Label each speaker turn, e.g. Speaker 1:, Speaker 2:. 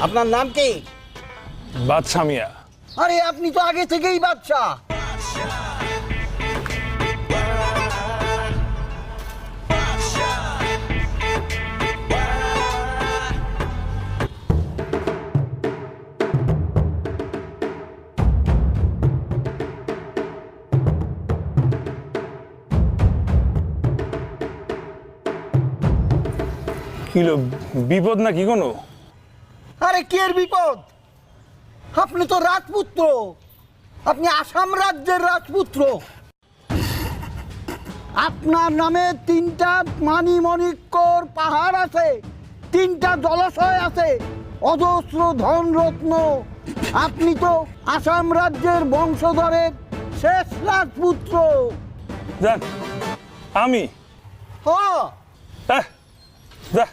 Speaker 1: আপনার নাম কি?
Speaker 2: বাদশা মিয়া।
Speaker 1: আরে আপনি তো আগে থেকেই বাদশাহ।
Speaker 2: কিলো বিপদ নাকি কোনো?
Speaker 1: আরে কি এর বিপদ? আপনি তো রাজপুত্র, আপনি আসাম রাজ্যের রাজপুত্র। আপনার নামে 3টা মানিমণিক্যর পাহাড় আছে, 3টা জলাশয় আছে, অজস্র ধনরত্ন। আপনি তো আসাম রাজ্যের বংশধরের শেষ রাজপুত্র।
Speaker 2: যান আমি
Speaker 1: হ্যাঁ,
Speaker 2: যা